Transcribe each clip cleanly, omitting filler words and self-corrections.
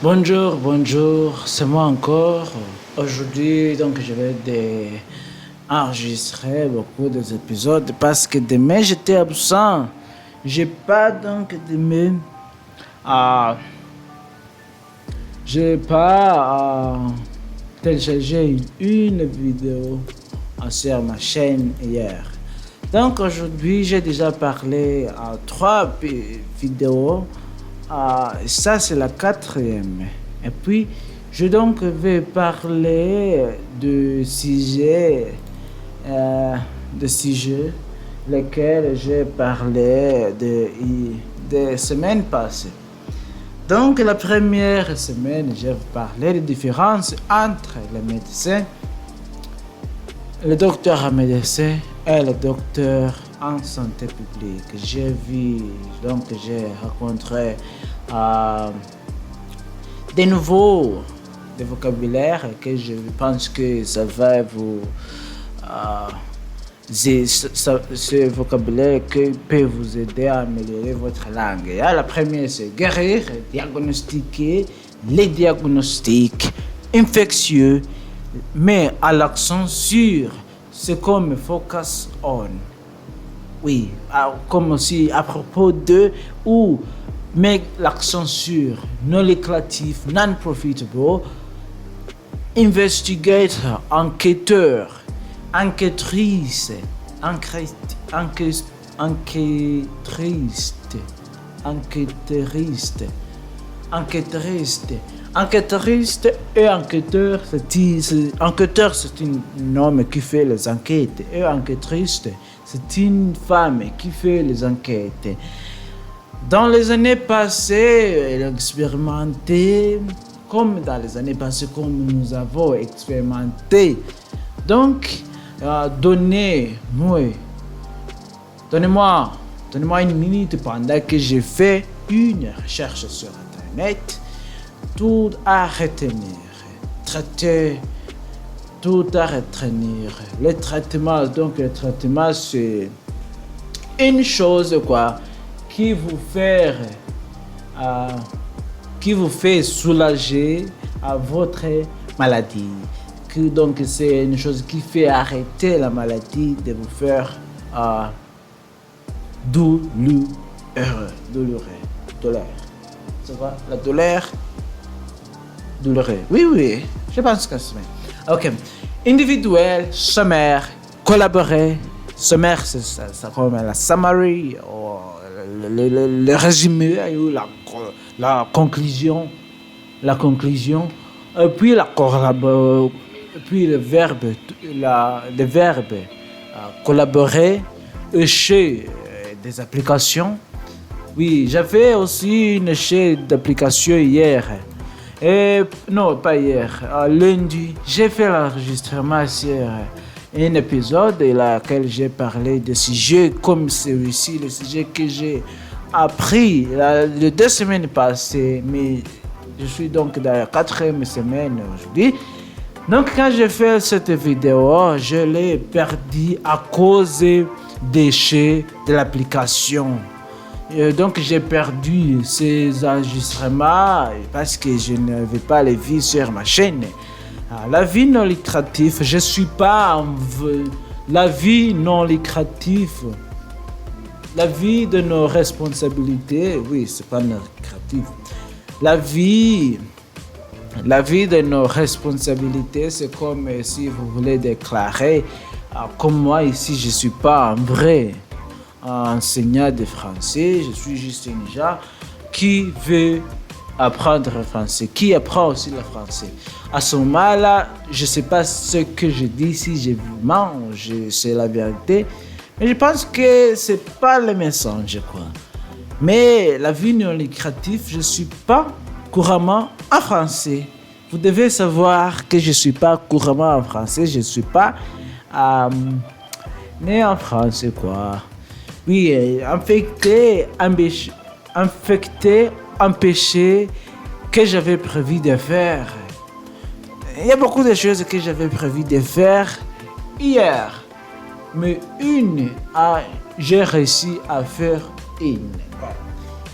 Bonjour, c'est moi encore. Aujourd'hui, donc, je vais enregistrer beaucoup des épisodes parce que demain j'étais absent. J'ai pas donc demain à, j'ai pas téléchargé une vidéo sur ma chaîne hier. Donc aujourd'hui, j'ai déjà parlé à trois vidéos. Ça, c'est la quatrième. Et puis, je donc vais parler de sujets lesquels j'ai parlé des semaines passées. Donc, la première semaine, je vais parler des différences entre les médecins, le docteur en médecine et le docteur en santé publique. J'ai rencontré des vocabulaires que je pense que ça va vous ce vocabulaire qui peut vous aider à améliorer votre langue. Et la première, c'est guérir, diagnostiquer, les diagnostics infectieux, mais à l'accent sur, c'est comme focus on. Oui, comme aussi à propos de, ou mais l'accent sur, non lucratif, non profitable, investigator, enquêteur, enquêtrice, enquêtrice, enquêtrice et enquêteur, enquêteur c'est un homme qui fait les enquêtes et enquêtrice c'est une femme qui fait les enquêtes. Dans les années passées, elle a expérimenté, comme dans les années passées, comme nous avons expérimenté. Donc, donnez-moi une minute pendant que j'ai fait une recherche sur Internet. Tout à retenir. Tout à retenir. Le traitement, c'est une chose qui vous fait soulager à votre maladie. Donc c'est une chose qui fait arrêter la maladie de vous faire douloureuse. C'est quoi la douleur? Douloureux. Oui, je pense que c'est bien. Ok. Individuel, sommaire, collaborer. Sommaire, c'est ça comme la summary, le résumé, la conclusion. Et puis puis le verbe collaborer, chez des applications. Oui, j'avais aussi une chaîne d'applications hier. Non, pas hier, lundi, j'ai fait l'enregistrement sur un épisode dans lequel j'ai parlé de sujets comme celui-ci, le sujet que j'ai appris les 2 semaines passées, mais je suis donc dans la 4e semaine aujourd'hui. Donc quand j'ai fait cette vidéo, je l'ai perdu à cause des déchets de l'application. Donc j'ai perdu ces enregistrements parce que je n'avais pas les vues sur ma chaîne. La vie non lucrative, je suis pas la vie non lucrative. La vie de nos responsabilités, oui, c'est pas non lucratif. La vie de nos responsabilités, c'est comme si vous voulez déclarer, comme moi ici, je suis pas un vrai enseignant de français, je suis juste un gens qui veut apprendre le français, qui apprend aussi le français. À ce moment-là, je ne sais pas ce que je dis, si je mange, c'est la vérité, mais je pense que c'est pas le message, quoi. Mais la vie non lucrative, je ne suis pas couramment en français. Vous devez savoir que je ne suis pas couramment en français, je ne suis pas né en français, quoi. Oui, infecté, empêché, que j'avais prévu de faire. Il y a beaucoup de choses que j'avais prévu de faire hier. Mais j'ai réussi à faire une.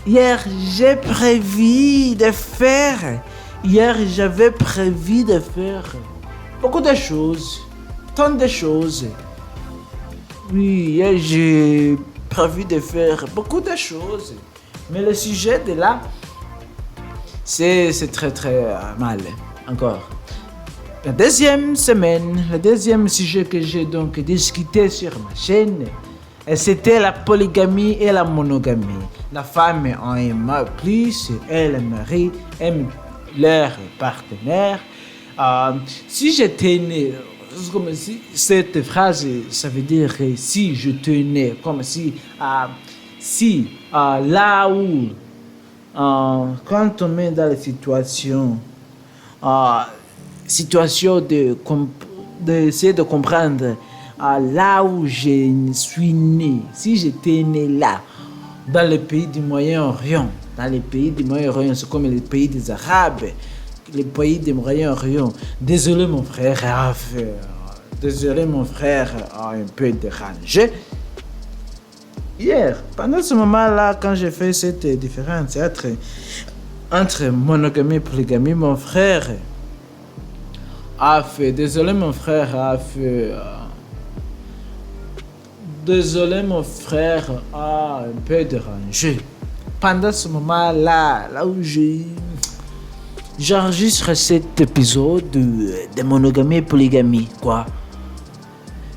Hier, j'ai prévu de faire. Hier, j'avais prévu de faire beaucoup de choses. Tant de choses. Oui, hier, j'ai prévu de faire beaucoup de choses. Mais le sujet de là, c'est très très mal. Encore. La deuxième semaine, le deuxième sujet que j'ai donc discuté sur ma chaîne, c'était la polygamie et la monogamie. La femme en aime plus et le mari aime leur partenaire. Si j'étais né, comme si cette phrase, ça veut dire que si je tenais, comme si, là où, quand on met dans la situation, d'essayer de comprendre là où je suis né, si j'étais né là, dans les pays du Moyen-Orient, c'est comme les pays des Arabes, les pays du Moyen-Orient. Désolé mon frère a un peu dérangé. Hier, pendant ce moment-là, quand j'ai fait cette différence entre monogamie et polygamie, mon frère a fait un peu dérangé. Pendant ce moment-là, là où j'enregistre cet épisode de monogamie et polygamie, quoi.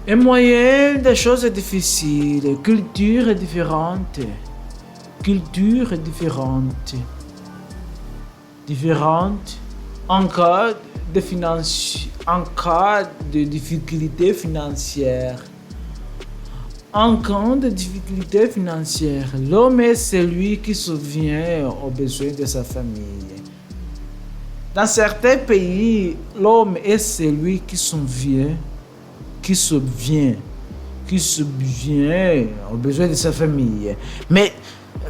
Et moyen des choses difficiles, culture différente, en cas de difficultés financières. En cas de difficultés financières, l'homme est celui qui subvient aux besoins de sa famille. Dans certains pays, l'homme est celui qui subvient aux besoins de sa famille. Mais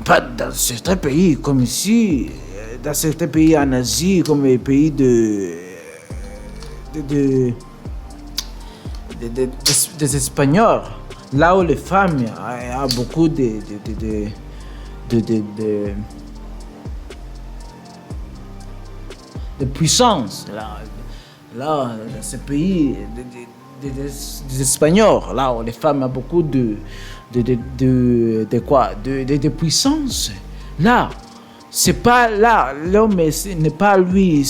pas dans certains pays, comme ici, dans certains pays en Asie, comme les pays des Espagnols, là où les femmes ont beaucoup de puissance. Là, dans ces pays des Espagnols, là où les femmes ont beaucoup de puissance. Là, c'est pas là, l'homme n'est pas lui,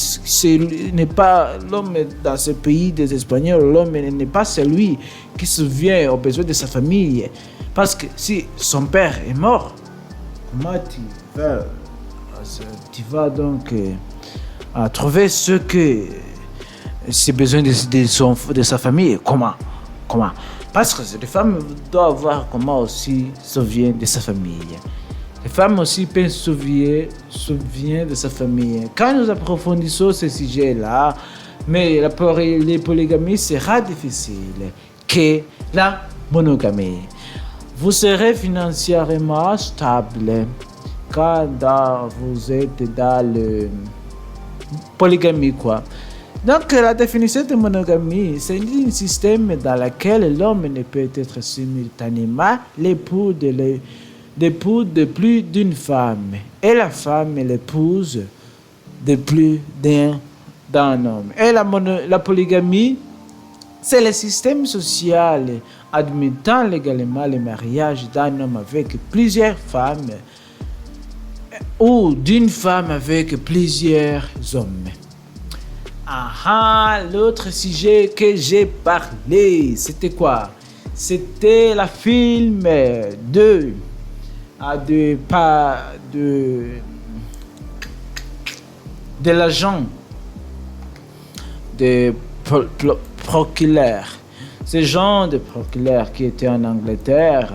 n'est pas l'homme dans ce pays des Espagnols, l'homme n'est pas celui qui subvient aux besoins de sa famille. Parce que si son père est mort, comment tu vas donc trouver ce que ses besoins de sa famille? Comment? Parce que les femmes doivent voir comment aussi subvient de sa famille. Les femmes aussi peuvent subvenir de sa famille. Quand nous approfondissons ce sujet-là, mais les polygamies sera difficile que la monogamie. Vous serez financièrement stable quand vous êtes dans le polygamie, quoi. Donc, la définition de monogamie, c'est un système dans lequel l'homme ne peut être simultanément l'époux de plus d'une femme et la femme est l'épouse de plus d'un homme. Et la polygamie, c'est le système social admettant légalement le mariage d'un homme avec plusieurs femmes ou d'une femme avec plusieurs hommes. L'autre sujet que j'ai parlé, c'était quoi? C'était la film de l'agent de procureur. Ce genre de procureur qui était en Angleterre.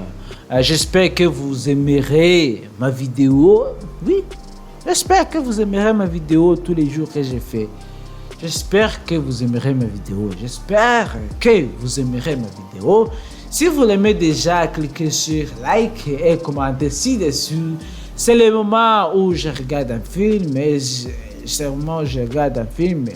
J'espère que vous aimerez ma vidéo. Oui, j'espère que vous aimerez ma vidéo tous les jours que j'ai fait. J'espère que vous aimerez ma vidéo. Si vous l'aimez déjà, cliquez sur like et commentez ci-dessus. C'est le moment où je regarde un film et c'est le moment où je regarde un film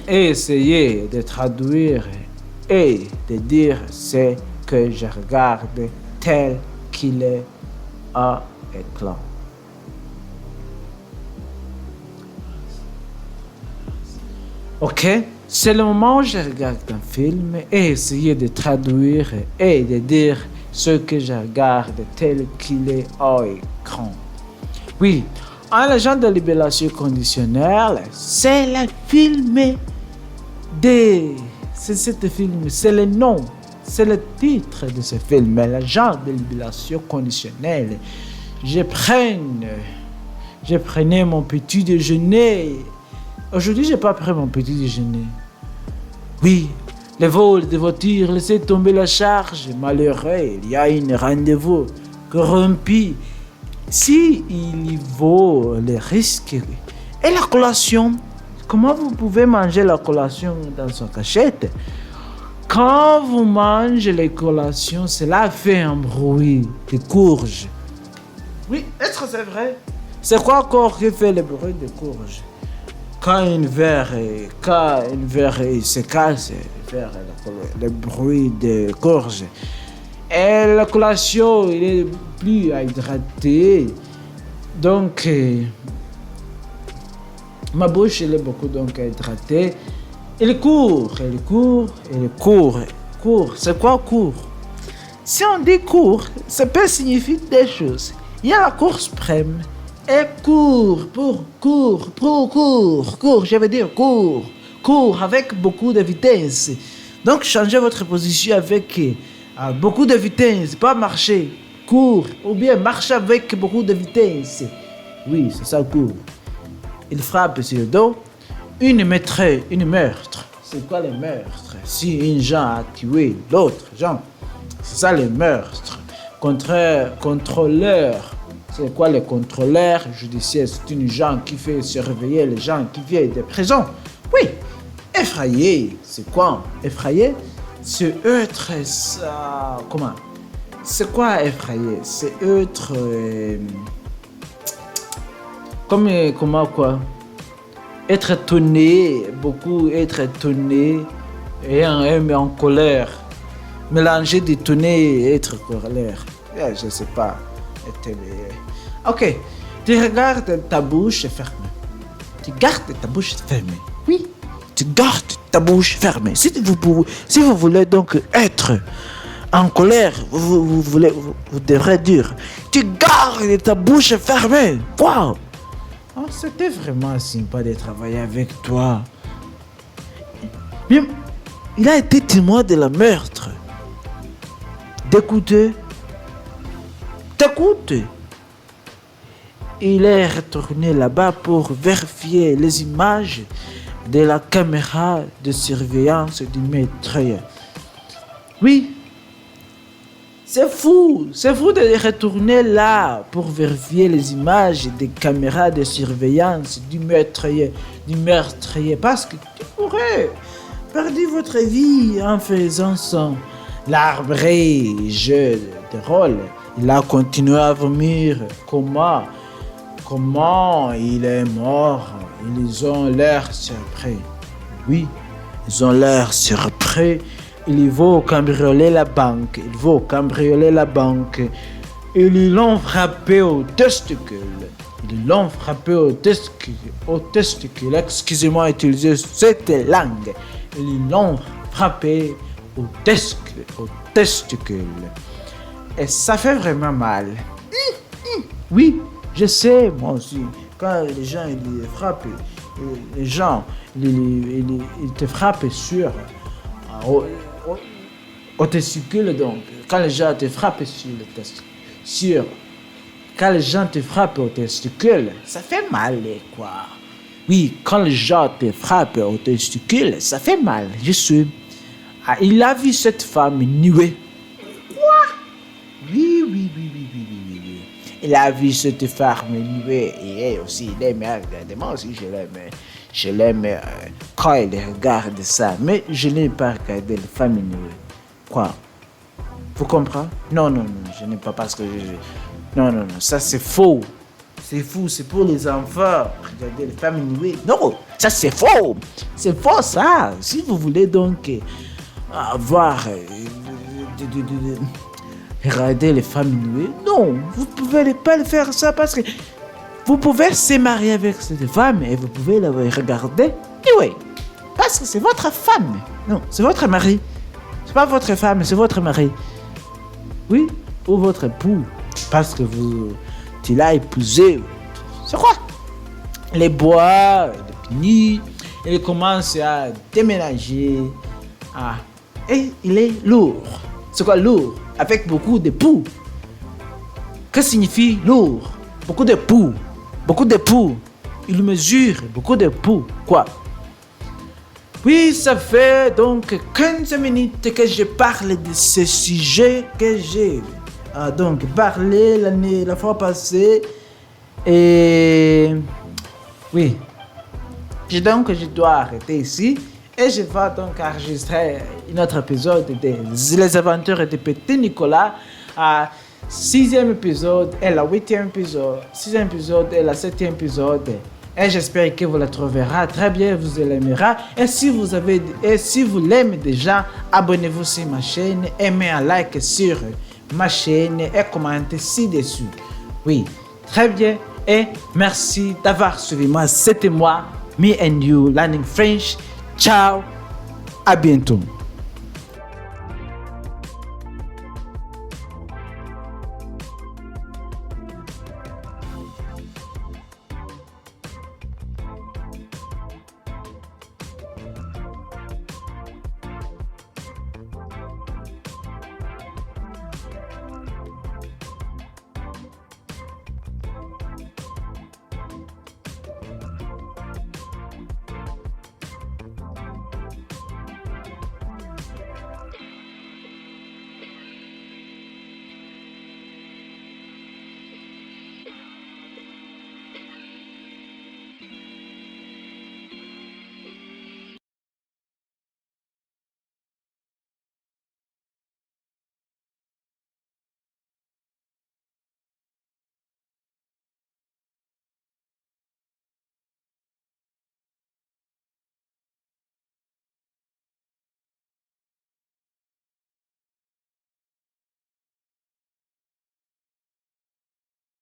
et essayer de traduire et de dire ce que je regarde tel qu'il est à écran. Ok? C'est le moment où je regarde un film et essayer de traduire et de dire ce que je regarde tel qu'il est à écran. Oui, un agent de libération conditionnelle, c'est le film de... C'est ce film, c'est le nom, c'est le titre de ce film, l'agent de libération conditionnelle. Je prenais mon petit déjeuner. Aujourd'hui, je n'ai pas pris mon petit déjeuner. Oui, le vol de voiture laissait tomber la charge. Malheureux, il y a un rendez-vous corrompu. Si il y vaut le risque. Et la collation, comment vous pouvez manger la collation dans son cachette? Quand vous mangez les collations, cela fait un bruit de courge. Oui, est-ce que c'est vrai? C'est quoi encore qui fait le bruit de courge? Quand une verre se casse, le bruit de courge. Et la collation, il est plus hydraté. Donc, ma bouche, elle est beaucoup donc hydratée. Il court. Court, c'est quoi court? Si on dit court, ça peut signifier des choses. Il y a la course suprême. Et court, je veux dire court avec beaucoup de vitesse. Donc changez votre position avec beaucoup de vitesse, pas marcher, court, ou bien marcher avec beaucoup de vitesse. Oui, c'est ça court. Il frappe sur le dos, une meurtre. C'est quoi le meurtre? Si une gens a tué l'autre gens, c'est ça le meurtre. Contrôleur. C'est quoi le contrôleur judiciaire? C'est une gens qui fait surveiller les gens qui viennent de prison. Oui. Effrayé, c'est quoi? Effrayé, c'est être ça. Comment? C'est quoi effrayé? C'est être comment quoi? Être étonné, beaucoup être étonné et en colère. Mélanger d'étonné et être colère. Je sais pas. Ok, tu regardes ta bouche fermée. Tu gardes ta bouche fermée. Oui, tu gardes ta bouche fermée. Si vous voulez donc être en colère, vous devrez dire, tu gardes ta bouche fermée. Wow! Oh, c'était vraiment sympa de travailler avec toi. Bien, il a été témoin de la meurtre. D'écouter. Il est retourné là-bas pour vérifier les images de la caméra de surveillance du meurtrier. Oui, c'est fou de retourner là pour vérifier les images des caméras de surveillance du meurtrier, parce que tu pourrais perdre votre vie en faisant son l'arbré jeu de rôle. Il a continué à vomir. Comment il est mort? Ils ont l'air surpris. Oui, ils ont l'air surpris. Ils vont cambrioler la banque. Ils l'ont frappé au testicule. Excusez-moi d'utiliser cette langue. Ils l'ont frappé au testicule. Et ça fait vraiment mal. Oui, je sais, moi aussi. Quand les gens ils frappent, ils te frappent au testicule. Donc, quand les gens te frappent quand les gens te frappent au testicule, ça fait mal, quoi. Oui, quand les gens te frappent au testicule, ça fait mal. Je suis. Il a vu cette femme nuée. Oui. Il a vu cette femme nuée et aussi il aime. Moi aussi je l'aime quand il regarde ça. Mais je n'ai pas regardé les femmes nuées. Quoi? Vous comprenez? Non, je n'ai pas parce que Non, ça c'est faux. C'est fou, c'est pour les enfants. Regardez les femmes nuées. Non, ça c'est faux. C'est faux ça. Si vous voulez donc avoir regarder les femmes nues. Non, vous pouvez pas le faire ça parce que vous pouvez se marier avec cette femme et vous pouvez la regarder. Et oui, parce que c'est votre femme. Non, c'est votre mari. C'est pas votre femme, c'est votre mari. Oui, ou votre époux. Parce que tu l'as épousé. C'est quoi? Les bois, les pignes, il commence à déménager. Ah, et il est lourd. C'est quoi lourd? Avec beaucoup de poux. Que signifie lourd? Beaucoup de poux. Beaucoup de poux. Il mesure beaucoup de poux. Quoi? Oui, ça fait donc 15 minutes que je parle de ce sujet que j'ai donc parlé la fois passée. Et oui, donc je dois arrêter ici. Et je vais donc enregistrer un autre épisode de Les Aventures de Petit Nicolas. 6e épisode et la 8e épisode. 6e épisode et la 7e épisode. Et j'espère que vous la trouverez très bien, vous l'aimerez. Et si vous l'aimez déjà, abonnez-vous sur ma chaîne, aimez un like sur ma chaîne et commentez ci-dessus. Oui, très bien. Et merci d'avoir suivi moi. C'était moi, Me and You Learning French. Ciao, à bientôt.